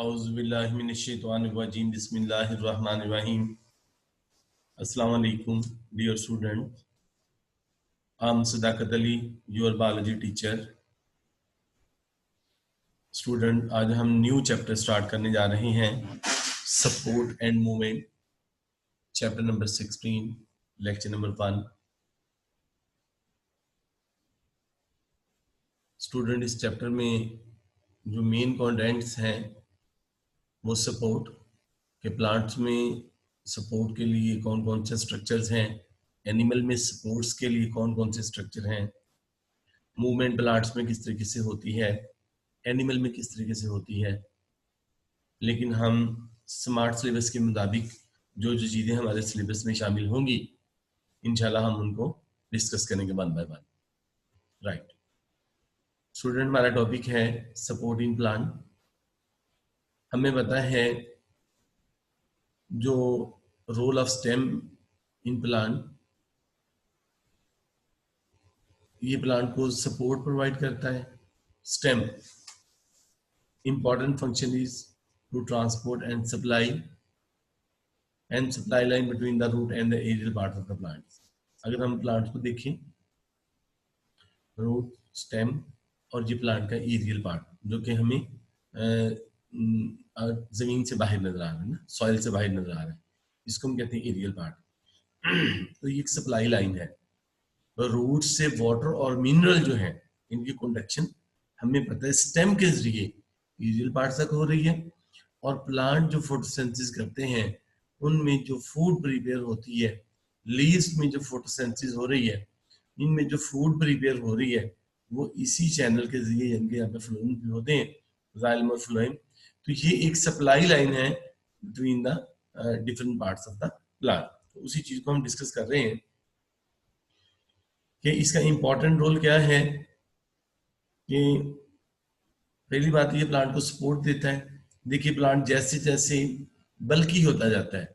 औज़ुबिल्लाहिमिनश्शैतानिर्रजीम बिस्मिल्लाहिर्रहमानिर्रहीम। Assalamu alaikum, dear student. I'm Sadakat Ali, your biology teacher. Student, आज हम new chapter start करने जा रहे हैं, support and movement, chapter number 16, lecture number 1। Student, इस चैप्टर में जो मेन कंटेंट्स हैं वो सपोर्ट के प्लांट्स में सपोर्ट के लिए कौन कौन से स्ट्रक्चर्स हैं, एनिमल में सपोर्ट्स के लिए कौन कौन से स्ट्रक्चर हैं, मूवमेंट प्लांट्स में किस तरीके से होती है, एनिमल में किस तरीके से होती है। लेकिन हम स्मार्ट सिलेबस के मुताबिक जो जो चीज़ें हमारे सिलेबस में शामिल होंगी इंशाल्लाह हम उनको डिस्कस करेंगे one by one. Right student, हमारा टॉपिक है सपोर्ट इन प्लांट। हमें पता है जो role of stem in plant, ये प्लांट को सपोर्ट प्रोवाइड करता है। Stem important function is to transport and supply line between the root and the aerial part of the plants। अगर हम प्लांट को देखें, रूट, स्टेम और ये प्लांट का एरियल पार्ट जो कि हमें जमीन से बाहर नजर आ रहा है ना, सॉइल से बाहर नजर आ रहा है, इसको हम कहते हैं एरियल पार्ट। तो ये एक सप्लाई लाइन है। रूट से वाटर और मिनरल जो है इनकी कंडक्शन हमें पता है स्टेम के जरिए एरियल पार्ट तक हो रही है। और प्लांट जो फोटोसिंथेसिस करते हैं उनमें जो फूड प्रिपेयर होती है, लीव्स में जो फोटोसिंथेसिस हो रही है, इनमें जो फूड प्रिपेयर हो रही है वो इसी चैनल के जरिए, इनके यहाँ पे फ्लोएम भी होते हैं, जाइलम और फ्लोएम। तो ये एक सप्लाई लाइन है between the different parts of the plant. तो उसी चीज को हम डिस्कस कर रहे हैं कि इसका इंपॉर्टेंट रोल क्या है। कि पहली बात ये प्लांट को सपोर्ट देता है। देखिए, प्लांट जैसे जैसे बल्कि होता जाता है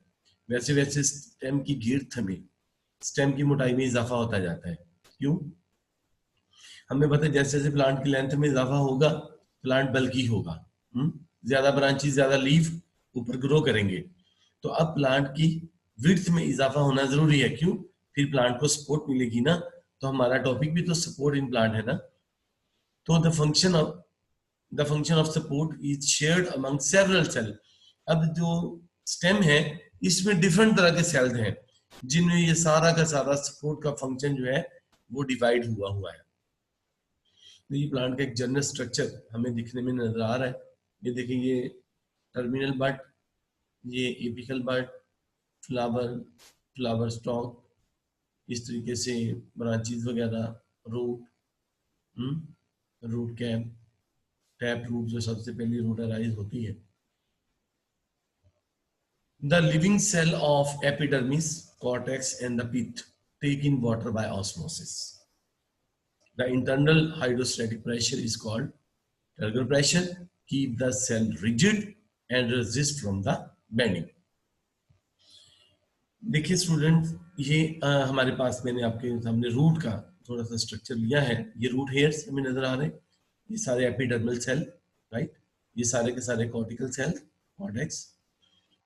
वैसे वैसे स्टेम की गिर्थ में, स्टेम की मोटाई में इजाफा होता जाता है। क्यों? हमें पता है जैसे जैसे प्लांट की लेंथ में इजाफा होगा प्लांट बल्कि होगा, ज्यादा ब्रांचेस, ज्यादा लीफ ऊपर ग्रो करेंगे। तो अब प्लांट की विड्थ में इजाफा होना जरूरी है। क्यों? फिर प्लांट को सपोर्ट मिलेगी ना। तो हमारा टॉपिक भी तो सपोर्ट इन प्लांट है ना। तो the function of support is shared among several cell. अब जो स्टेम है इसमें डिफरेंट तरह के सेल्स हैं जिनमें ये सारा का सारा सपोर्ट का फंक्शन जो है वो डिवाइड हुआ है। तो ये प्लांट का एक जनरल स्ट्रक्चर हमें दिखने में नजर आ रहा है। ये देखिए, ये टर्मिनल बड, ये एपिकल बड, फ्लावर स्टॉक, इस तरीके से ब्रांचेस वगैरह, रूट कैप, टैप रूट जो सबसे पहली रूट अराइज होती है। The living cell of epidermis, cortex and the pith take in water by osmosis. The internal hydrostatic pressure is called turgor pressure, keep the cell rigid and resist from the bending। देखिए student, ये हमारे पास मैंने आपके सामने root का थोड़ा सा structure लिया है। ये रूट हेयर्स हमें नजर आ रहे हैं, ये सारे एपिडर्मल सेल, राइट, ये सारे के सारे कॉर्टिकल सेल, कॉर्टेक्स।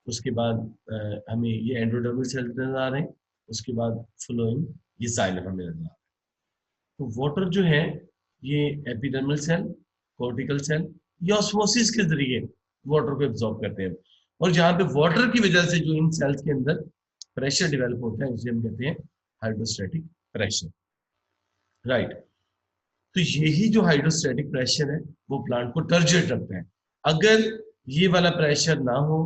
उसके बाद हमें ये एंडोडर्मल सेल नजर आ रहे हैं, उसके बाद फ्लोएम, ये जाइलम हमें नजर आ रहा है। तो वाटर जो है ये एपिडर्मल सेल, कॉर्टिकल सेल, ये ऑस्मोसिस के जरिए वाटर को एब्जॉर्ब करते हैं। और जहाँ पे वाटर की वजह से जो इन सेल्स के अंदर प्रेशर डेवलप होता है उसे हम कहते हैं हाइड्रोस्टैटिक प्रेशर, राइट। तो यही जो हाइड्रोस्टैटिक प्रेशर है वो प्लांट को टर्जिड रखता है। अगर ये वाला प्रेशर ना हो,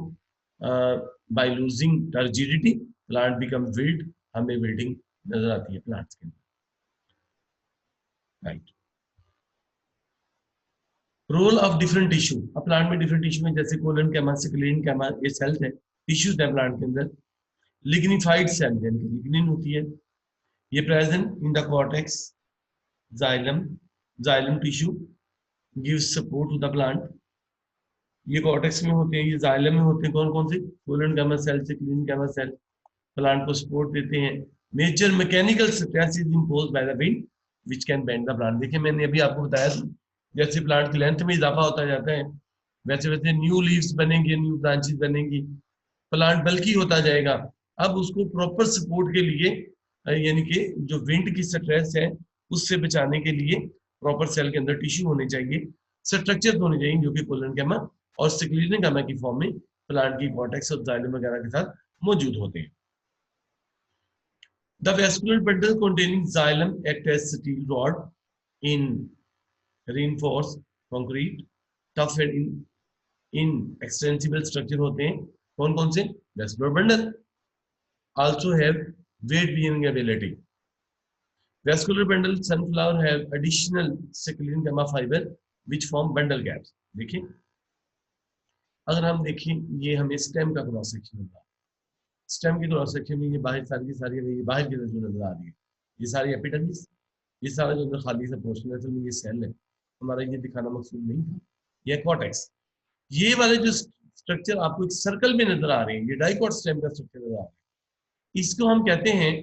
by losing turgidity plant become wilt, हमें विल्डिंग नजर आती है प्लांट्स के अंदर, right. Role of different tissue. अब प्लांट में डिफरेंट टिश्यू में जैसे कोलन कैमा, सिक्लिन कैमा, ये सेल्स है, टिश्यूज है प्लांट के अंदर। लिग्निफाइड सेल यानी लिग्निन होती है, ये present in the cortex, xylem tissue gives support to the plant. ये कॉर्टेक्स में होते हैं, ये जाइलम में होते हैं। कौन कौन से? Collenchyma cell, sclerenchyma cell plant को सपोर्ट देते हैं। Major mechanical stress is imposed by the wind which can bend the plant. देखिए, मैंने अभी आपको बताया जैसे प्लांट की लेंथ में इजाफा होता जाता है वैसे वैसे न्यू लीव्स बनेंगे, न्यू ब्रांचेस बनेंगी, प्लांट बल्कि होता जाएगा। अब उसको प्रॉपर सपोर्ट के लिए यानी कि जो विंड की स्ट्रेस है उससे बचाने के लिए प्रॉपर सेल के अंदर टिश्यू होने चाहिए, स्ट्रक्चर होने चाहिए जो कि कोलोनकेमा और स्क्लेरोडेमा की फॉर्म में प्लांट की कॉर्टेक्स और जाइलम वगैरह के साथ मौजूद होते हैं। The vascular bundle containing xylem act as steel rod in reinforced concrete, tough and inextensible structure होते हैं। कौन कौन से? Vascular bundle also have weight bearing ability. Vascular bundle sunflower have additional sclerenchyma fiber which form bundle caps. देखिए, अगर हम देखें ये हमें स्टेम का क्रॉस सेक्शन होता है, स्टेम की क्रॉस सेक्शन में ये बाहर सारी की सारी ये बाहर की तरफ जो नजर आ रही है, ये सारी एपिडर्मिस, ये सारा जो अंदर खाली सा पोर्शन है, असल में ये सेल है, हमारा ये दिखाना मकसूद नहीं था। ये कॉर्टेक्स, ये वाले जो स्ट्रक्चर आपको एक सर्कल में नजर आ रहे हैं, ये डाइकॉट स्टेम का स्ट्रक्चर नजर आ रहा है, इसको हम कहते हैं,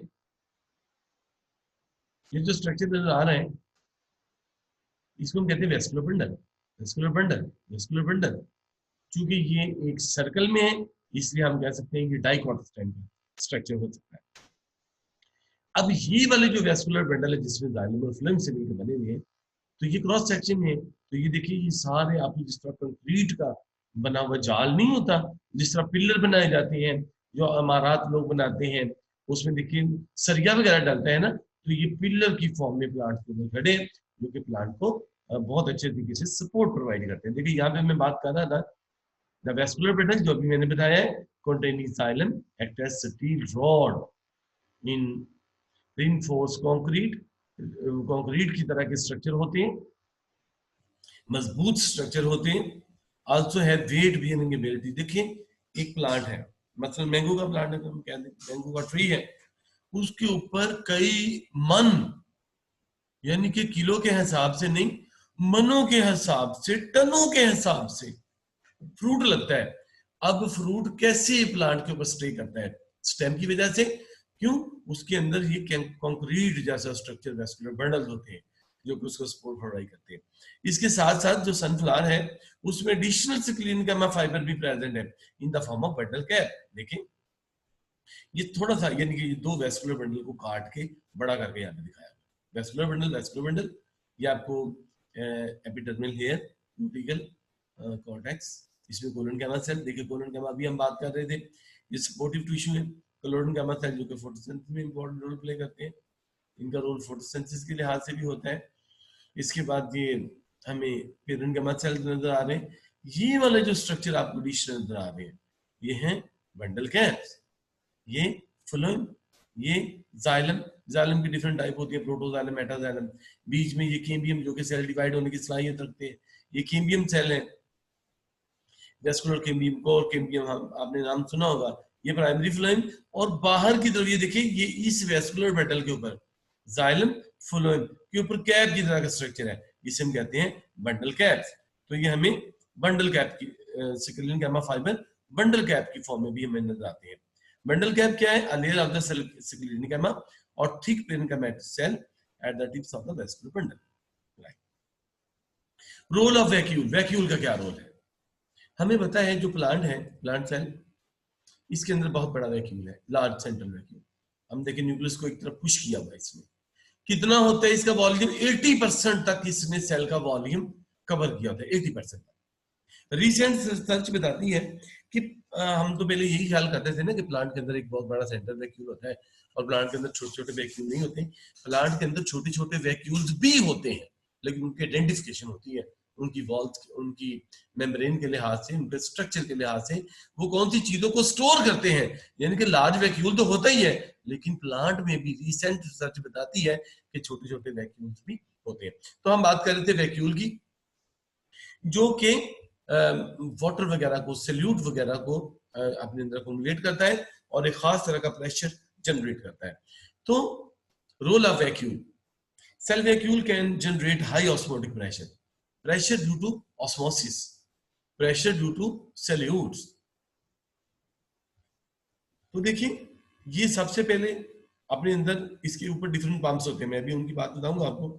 ये जो स्ट्रक्चर नजर आ रहा है इसको हम कहते हैं vascular bundle. Vascular bundle, vascular bundle, चूंकि ये एक सर्कल में है इसलिए हम कह सकते हैं कि डाइकॉट स्टेम का स्ट्रक्चर हो सकता है। अब ये वाले जो वेस्कुलर बंडल है जिसमें जाइलम और फ्लोएम से मिलकर बने हुए हैं, तो ये क्रॉस सेक्शन है, तो ये देखिए ये सारे आपकी जिस तरह कंक्रीट का बना हुआ जाल नहीं होता, जिस तरह पिलर बनाए जाते हैं, जो इमारत लोग बनाते हैं, उसमें देखिए सरिया वगैरह डालता है ना, तो ये पिलर की फॉर्म में प्लांट के अंदर खड़े जो कि प्लांट को बहुत अच्छे तरीके से सपोर्ट प्रोवाइड करते हैं। देखिए यहाँ पे मैं बात कर रहा था द वेस्कुलर बंडल जो अभी मैंने बताया है, containing xylem act as steel rod in reinforced concrete, concrete की तरह के स्ट्रक्चर होते हैं, मजबूत स्ट्रक्चर होते हैं, आल्सो है वेट बियरिंग एबिलिटी। देखिए एक प्लांट है, मतलब मैंगो का प्लांट है, तो हम कहते हैं मैंगो का ट्री है, उसके ऊपर कई मन, यानी कि किलो के हिसाब से नहीं, मनों के हिसाब से, टनों के हिसाब से फ्रूट लगता है। अब फ्रूट कैसे प्लांट के ऊपर स्टे करता है? स्टेम की वजह से। क्यों? उसके अंदर ये कंक्रीट जैसा स्ट्रक्चर वेस्कुलर बंडल होते हैं जो कि उसको सपोर्ट प्रोवाइड करते हैं। इसके साथ साथ जो सनफ्लावर है उसमें एडिशनल स्क्लेरेंचीमा फाइबर भी प्रेजेंट है in the form of bundle cap. देखिए ये थोड़ा सा, यानी कि ये दो वेस्कुलर बंडल को काट के बड़ा करके यहाँ पे दिखाया। वेस्कुलर बंडल, वेस्कुलर बंडल, ये आपको एपिडर्मल हेयर, क्यूटिकल, कॉर्टेक्स, इसमें कोलोनकेमा सेल, देखिए कोलोनकेमा अभी हम बात कर रहे थे, ये सपोर्टिव टिश्यू है। कोलोनकेमा सेल जो कि फोटोसिंथेसिस में इंपॉर्टेंट रोल प्ले करते हैं, इनका रोल फोटोसिंथेसिस के लिहाज से भी होता है। इसके बाद ये हमें पेरेन्केमा सेल नजर आ रहे हैं। ये वाले जो स्ट्रक्चर आपको डिश नजर आ रहे हैं ये हैं बंडल कैप्स, ये फ्लोएम, ये जाइलम। जाइलम की डिफरेंट टाइप होती है, प्रोटोजाइलम, मेटाजाइलम। बीच में ये कैम्बियम जो कि सेल डिवाइड होने की सलाहियत रखते हैं, ये कैम्बियम सेल है। वेस्कुलर कैम्बियम, कोर कैम्बियम, आपने नाम सुना होगा, ये प्राइमरी फ्लोएम। और बाहर की तरफ ये देखिए, ये इस वेस्कुलर मेटल के ऊपर जाइलम फ्लोएम के ऊपर कैप की तरह का स्ट्रक्चर है, जिसे हम कहते हैं बंडल कैप्स। तो ये हमें बंडल कैप की स्क्लेरेंचीमा फाइबर बंडल कैप की फॉर्म में भी हमें नजर आते हैं। बंडल कैप क्या है? A layer of the sclerenchyma और thick parenchymatic cell at the tips of the vascular bundle. Role of vacuole, vacuole का क्या रोल है? हमें पता है जो प्लांट है, प्लांट सेल, इसके अंदर बहुत बड़ा वैक्यूल है, लार्ज सेंट्रल वैक्यूल। हम देखें न्यूक्लियस को एक तरफ पुश किया हुआ है, इसमें कितना होता है इसका वॉल्यूम? 80% तक इसने सेल का वॉल्यूम कवर किया होता है, 80%। रिसेंट रिसर्च बताती है कि हम तो पहले यही ख्याल करते थे ना कि प्लांट के अंदर एक बहुत बड़ा सेंट्रल वैक्यूल होता है और प्लांट के अंदर छोटे छोटे वैक्यूल नहीं होते। प्लांट के अंदर छोटे छोटे वैक्यूल्स भी होते हैं, लेकिन उनकी आइडेंटिफिकेशन होती है उनकी वॉल्स, उनकी मेम्ब्रेन के लिहाज से, उनके स्ट्रक्चर के लिहाज से, वो कौन सी चीजों को स्टोर करते हैं। यानी कि लार्ज वैक्यूल तो होता ही है, लेकिन प्लांट में भी रिसेंट रिसर्च बताती है कि छोटे छोटे वैक्यूल्स भी होते हैं। तो हम बात कर रहे थे वैक्यूल की, जो कि वाटर वगैरह को, सल्यूट वगैरह को अपने अंदर कन्वर्ट करता है और एक खास तरह का प्रेशर जनरेट करता है। तो role of vacuole, cell vacuole can generate high osmotic pressure, pressure due to osmosis, pressure due to solutes। तो देखिए ये सबसे पहले अपने अंदर इसके ऊपर डिफरेंट पंप्स होते हैं, मैं भी उनकी बात बताऊंगा आपको।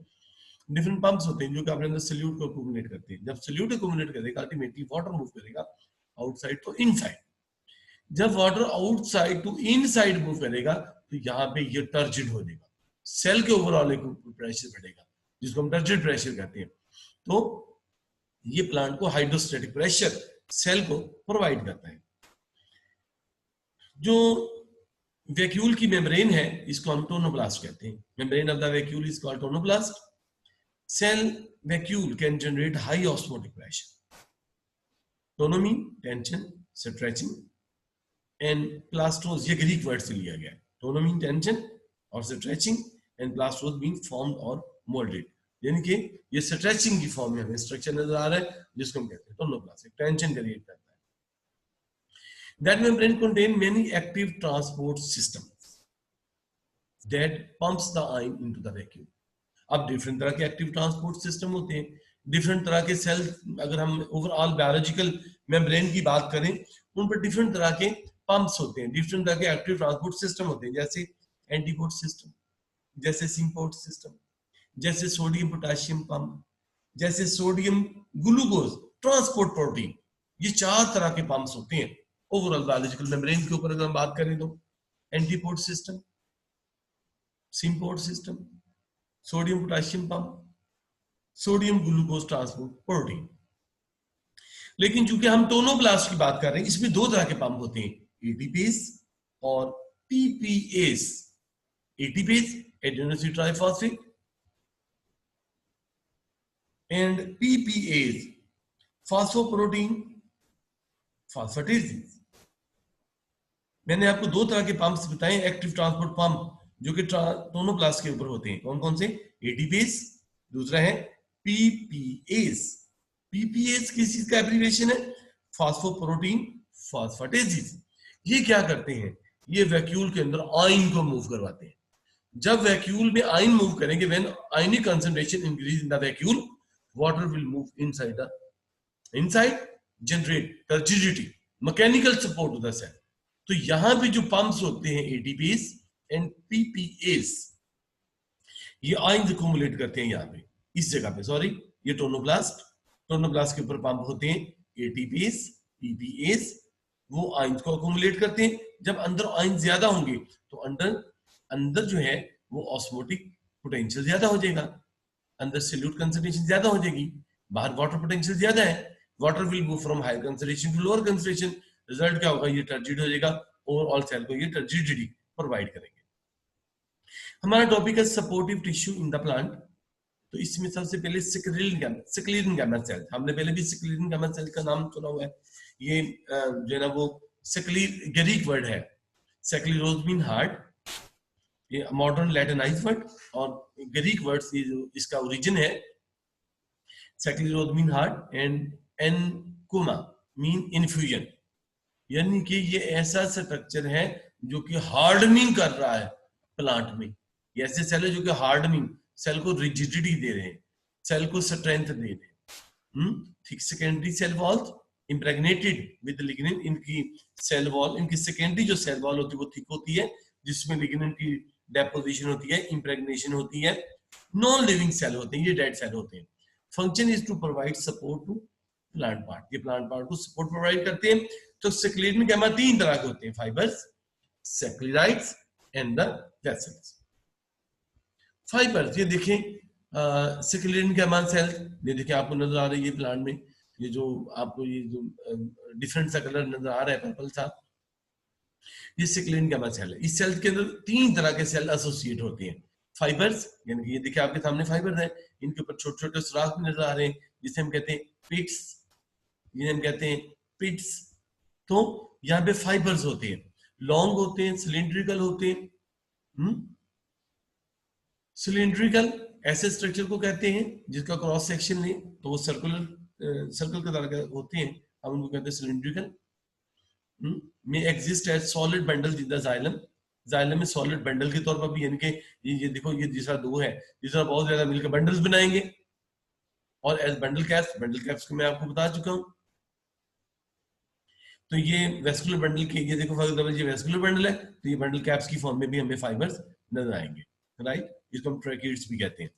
डिफरेंट पंप्स होते हैं जो कि अपने अंदर सल्यूट को अक्यूमुलेट करते हैं। जब सल्यूट अक्यूमुलेट करेगा अल्टीमेटली वाटर मूव करेगा आउटसाइड टू इनसाइड। जब water outside to inside move करेगा तो यहाँ पे ये टर्जिड हो जाएगा, सेल के ओवरऑल प्रेशर बढ़ेगा जिसको हम टर्जिड प्रेशर कहते हैं। तो ये प्लांट को हाइड्रोस्टेटिक प्रेशर सेल को प्रोवाइड करता है। जो वैक्यूल की मेम्ब्रेन है इसको हम टोनोब्लास्ट कहते हैं। Membrane of the vacuole is called tonoplast. Cell vacuole can generate high osmotic pressure. Tono mean tension, stretching, and plastos ये ग्रीक वर्ड से लिया गया है। टोनो मीन टेंशन और stretching and plastos mean formed और moulded, यानी कि ये स्ट्रेचिंग की फॉर्म में हमें स्ट्रक्चर नजर आ रहा है जिसको हम कहते हैं टोनोब्लास्ट, टेंशन क्रिएट करता है। That membrane contain many active transport systems that pumps the ion into the vacuum. अब डिफरेंट तरह के एक्टिव ट्रांसपोर्ट सिस्टम होते हैं, डिफरेंट तरह के सेल, अगर हम ओवरऑल बायोलॉजिकल मेम्ब्रेन की बात करें उन पर डिफरेंट तरह के पंप्स होते हैं, डिफरेंट तरह के एक्टिव ट्रांसपोर्ट सिस्टम होते हैं, जैसे एंटीपोर्ट सिस्टम, जैसे सिंपोर्ट सिस्टम, जैसे सोडियम पोटेशियम पंप, जैसे सोडियम ग्लूकोज ट्रांसपोर्ट प्रोटीन। ये 4 तरह के पंप्स होते हैं ओवरऑल बायोलॉजिकल मेम्ब्रेन के ऊपर अगर हम बात करें तो antiport system, symport system, sodium potassium pump, sodium glucose transport protein. लेकिन चूंकि हम टोनोब्लास्ट की बात कर रहे हैं इसमें 2 तरह के पंप होते हैं, एटीपेज और PPS. ATPase adenosine triphosphate and PPS phosphoprotein phosphatases. मैंने आपको 2 तरह के पंप्स बताए एक्टिव ट्रांसपोर्ट पंप जो कि टोनोब्लास्ट के ऊपर होते हैं। कौन कौन से? एटीपेज, दूसरा है पीपीएस। पीपीएस किस चीज का एब्रिविएशन है? फॉस्फोप्रोटीन फॉस्फेटेजेस। ये क्या करते हैं? ये वैक्यूल के अंदर आयन को मूव करवाते हैं। जब वैक्यूल में आयन मूव करेंगे, when ionic concentration increase in the vacuole, water will move inside generate turgidity, mechanical support to the cell. तो यहां पे जो पंप्स होते हैं एटीपीएस एंड पीपीएस, ये आयन अक्यूमुलेट करते हैं यहाँ पे इस जगह पे। सॉरी, ये टोनोब्लास्ट के ऊपर पंप होते हैं एटीपीएस पीपीएस, वो आयन को अक्यूमुलेट करते हैं। जब अंदर आयन ज्यादा होंगे तो अंदर जो है वो ऑस्मोटिक पोटेंशियल ज्यादा हो जाएगा, अंदर सॉल्यूट कंसंट्रेशन ज्यादा हो जाएगी, बाहर वाटर पोटेंशियल ज्यादा है, water will move from higher concentration to lower concentration. Result क्या होगा? ये टर्जिड हो जाएगा, ओवरऑल सेल को ये टर्जिडिटी प्रोवाइड करेंगे। हमारा टॉपिक है supportive tissue in the plant. तो इसमें सबसे पहले सिक्लेरेनगैमा सेल, हमने पहले भी सिक्लेरेनगैमा सेल का नाम सुना हुआ है। ये जो है ना वो ग्रीक वर्ड है, सेक्लेरोज मीन हार्ट, ये मॉडर्न लैटिनाइज वर्ड, और ग्रीक वर्ड से जो इसका ओरिजिन है scleros mean hard and enchyma mean infusion, यानी कि ये ऐसा स्ट्रक्चर है जो कि हार्डनिंग कर रहा है प्लांट में। ये ऐसे सेल है जो कि हार्डनिंग, सेल को रिजिडिटी दे रहे हैं, सेल को स्ट्रेंथ दे रहे हैं। Thick secondary cell walls impregnated with lignin, इनकी सेल वॉल, इनकी सेकेंडरी जो सेल वॉल होती है वो थिक होती है जिसमें लिग्निन की डेपोजिशन होती है, इंप्रेग्नेशन होती है। नॉन लिविंग सेल होते हैं, ये डेड सेल होते हैं। Function is to provide support to plant part, ये प्लांट पार्ट को सपोर्ट प्रोवाइड करते हैं। तो सिक्लेरेनगैमा 3 तरह के होते हैं, fibres, sclereids and the vessels. Fibres, ये देखें सिक्लेरेनगैमा सेल, ये देखिए आपको नजर आ रही है प्लांट में, ये जो आपको ये जो डिफरेंट सा कलर नजर आ रहा है पर्पल सा, ये सिक्लेरेनगैमा सेल है। इस सेल के अंदर 3 तरह के सेल एसोसिएट होते हैं। फाइबर्स, यानी कि ये देखिए आपके सामने फाइबर्स है, इनके ऊपर छोटे छोटे सुराख भी नजर आ रहे हैं जिसे हम कहते हैं पिट्स, जिन्हें हम कहते हैं पिट्स। तो यहाँ पे फाइबर्स होते हैं, लॉन्ग होते हैं, सिलिंड्रिकल होते हैं। सिलिंड्रिकल ऐसे स्ट्रक्चर को कहते हैं जिसका क्रॉस सेक्शन ले तो वो सर्कल के तरह के होते हैं, हम उनको कहते हैं सिलिंड्रिकल। में exist as solid bundle in the xylem, xylem में सॉलिड बंडल के तौर पर भी, यानी कि ये देखो ये तीसरा 2 है, तीसरा बहुत ज्यादा मिलकर बंडल्स बनाएंगे। और एज बंडल कैप्स को मैं आपको बता चुका हूं। तो ये वेस्कुलर बंडल के, ये देखो फॉर एग्जांपल ये वेस्कुलर बंडल है, तो ये बंडल कैप्स की फॉर्म में भी हमें फाइबर्स नजर आएंगे, राइट। इसको हम ट्रैकिड्स भी कहते हैं।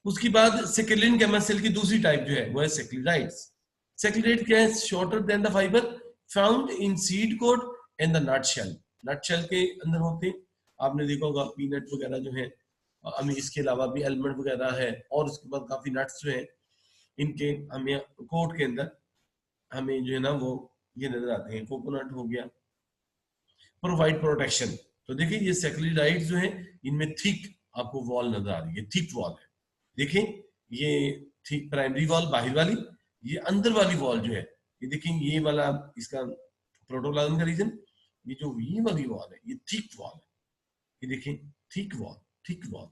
उसके बाद सेक्युलिन गैमेट सेल की दूसरी टाइप जो है वो है सेक्युलाइड्स। सेक्युलाइड क्या है? Shorter than the fiber, found in seed coat and the nut shell. Nut shell के अंदर होते हैं, आपने देखा होगा पीनट वगैरह जो है, हमें इसके अलावा भी आलमंड वगैरह है, और उसके बाद काफी नट्स जो है इनके हमें कोट के अंदर हमें जो है ना वो ये नजर आते हैं। कोकोनट हो गया, प्रोवाइड प्रोटेक्शन। तो देखिए ये सेक्युलाइड जो है इनमें थिक आपको वॉल नजर आ रही है, थिक वॉल है। देखिए ये थिक प्राइमरी वॉल बाहर वाली, ये अंदर वाली वॉल जो है, ये देखिए ये वाला इसका प्रोटोप्लाज्म का रीजन, ये जो ये वाली वॉल है ये थिक वॉल है। ये देखिए थिक वॉल, थिक वॉल,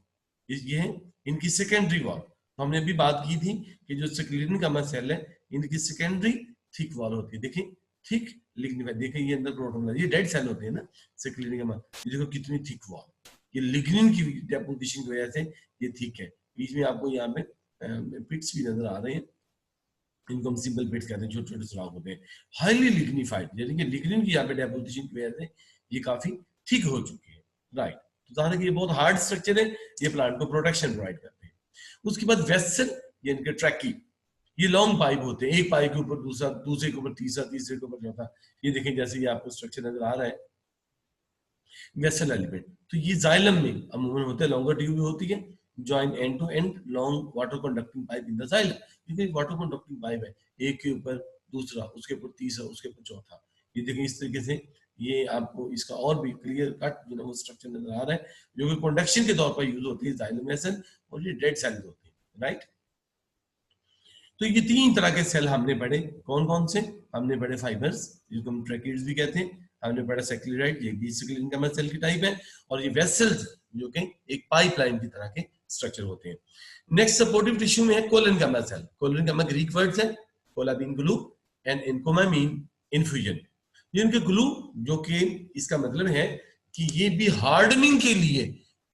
ये है इनकी सेकेंडरी वॉल। तो हमने अभी बात की थी कि जो सेक्युलिन का सेल है इनकी सेकेंडरी थिक वॉल होती है। देखिए थिक लिग्निफाइड, देखिए ये अंदर प्रोटोप्लाज्म, ये डेड सेल होते हैं ना सेक्युलिन का, ये देखो कितनी थिक वॉल, ये लिग्निन की डेपोजिशन की वजह से ये थिक है। बीच में आपको यहाँ पे पिट्स भी नजर आ रहे हैं, इनको हम सिंपल पिट्स कहते हैं, छोटे छोटे सुराख होते हैं। हाईली लिग्निफाइड, यानी कि लिग्निन की यहाँ पे डेपोजिशन की वजह से ये काफी थिक हो चुके हैं, राइट। तो ज़ाहिर है कि ये बहुत हार्ड स्ट्रक्चर है, ये प्लांट को प्रोटेक्शन प्रोवाइड करते हैं। उसके बाद वेसल, ये इनके ट्रैकी, ये लॉन्ग पाइप होते हैं, एक पाइप के ऊपर दूसरा, दूसरे के ऊपर तीसरा, तीसरे के ऊपर चौथा। ये देखें जैसे ये आपको स्ट्रक्चर नजर आ रहा है वेसल एलिमेंट। तो ये जाइलम में अमूमन होते हैं, लॉन्गर ट्यूब होती है, join end to end long water conducting pipe in the xylem, क्योंकि वाटर कंडक्टिंग पाइप है, एक के ऊपर दूसरा, उसके ऊपर तीसरा, उसके ऊपर चौथा। ये देखें इस तरीके से ये आपको इसका और भी क्लियर कट जो है वो स्ट्रक्चर नजर आ रहा है, जो कि कंडक्शन के तौर पर यूज होती है जाइलम वेसल, और ये डेड सेल्स होती है, राइट। तो ये तीन तरह के सेल हमने पढ़े, कौन कौन से? हमने पढ़े फाइबर्स जिसको हम ट्रैकिड्स भी कहते हैं, हमने पढ़ा सेक्युलाइड, ये भी सेक्युलिन सेल की टाइप है, और ये वेसल्स जो कि एक पाइपलाइन की तरह के स्ट्रक्चर होते हैं। नेक्स्ट सपोर्टिव टिश्यू में है collenchyma cell. Collenchyma Greek words है, kolla mean glue and enchyma mean infusion. ये उनके ग्लू जो कि इसका मतलब है कि ये भी हार्डनिंग के लिए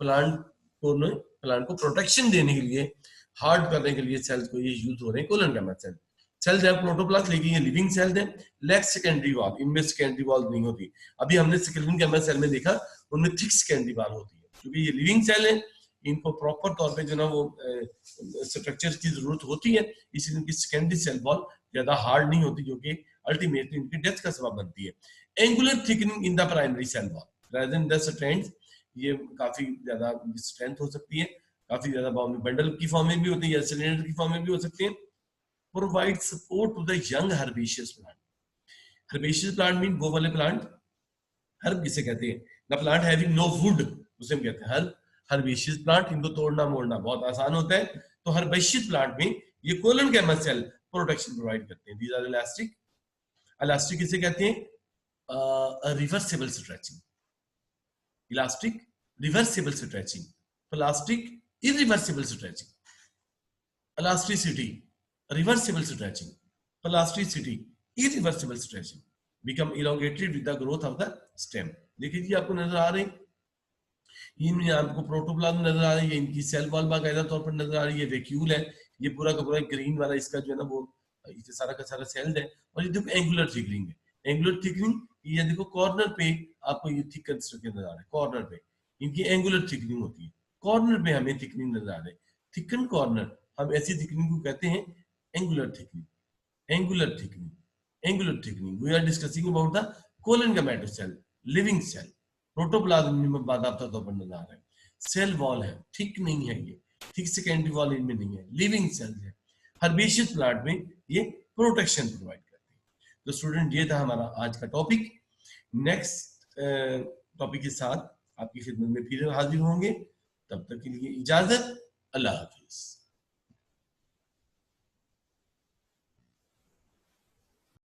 प्लांट को प्रोटेक्शन देने के लिए, हार्ड करने के लिए सेल्स को ये यूज हो रहे हैं कोलन गामा सेल। सेल्स है प्रोटोप्लास्ट, लेकिन ये लिविंग सेल्स है, लैक सेकेंडरी वॉल, इनमें सेकेंडरी वॉल नहीं होती। अभी हमने सेक्युलिन गामा सेल में देखा उनमें थिक सेकेंडरी वॉल होती है, क्योंकि ये लिविंग सेल है, इनको प्रॉपर तौर पे जो ना वो स्ट्रक्चर की जरूरत होती है, इसलिए इनकी सेकेंडरी सेल वॉल ज्यादा हार्ड नहीं होती, जो कि अल्टीमेटली इनकी डेथ का सबब बनती है। Angular thickening in the primary cell wall rather than the strength, ये काफी ज्यादा स्ट्रेंथ हो सकती है, काफी ज्यादा बंडल की फॉर्म में भी होती है या सिलेंडर की फॉर्म में भी हो सकती है। Provide support to the young herbaceous plant. Herbaceous plant mean वो वाले प्लांट, हर्ब किसे कहते हैं? The plant having no wood, उसे हम कहते हैं हर्ब। हर्बेशियस प्लांट, इनको तोड़ना मोड़ना बहुत आसान होता है, तो हर्बेशियस प्लांट में ये collenchyma cell protection provide करते हैं। These are elastic. इलास्टिक किसे कहते हैं? Reversible stretching, elastic reversible stretching, plastic irreversible stretching, elasticity reversible stretching, plasticity irreversible stretching, become elongated with the growth of the stem। देखिए जी आपको नजर आ रहे हैं, इनमें आपको प्रोटोप्लाज्म नजर आ रही है, इनकी सेल वॉल बाकायदा तौर पर नजर आ रही है, वैक्यूल है, ये पूरा का पूरा ग्रीन वाला इसका जो है ना वो ये सारा का सारा सेल है। और ये देखो एंगुलर थिकनिंग है, एंगुलर थिकनिंग, ये देखो कॉर्नर पे आपको ये थिक कंस्ट्रक्शन नजर आ रहा है, कॉर्नर पे इनकी एंगुलर थिकनिंग होती है, कॉर्नर पे हमें थिकनिंग नजर आ रहा है, थिकन कॉर्नर, हम ऐसी थिकनिंग को कहते हैं angular thickening, angular thickening, angular thickening. We are discussing about the collenchymatous, living cell. Protoplasm में बादाप्ता तौर पर नजर आ रहा है, सेल वॉल है, थिक नहीं है, ये थिक सेकेंडरी वॉल इनमें नहीं है, लिविंग सेल है। हर्बेशियस प्लांट में ये प्रोटेक्शन प्रोवाइड करते हैं। तो स्टूडेंट ये था हमारा आज का टॉपिक। नेक्स्ट टॉपिक के साथ आपकी खिदमत में फिर हाजिर होंगे, तब तक के लिए इजाजत, अल्लाह हाफिज।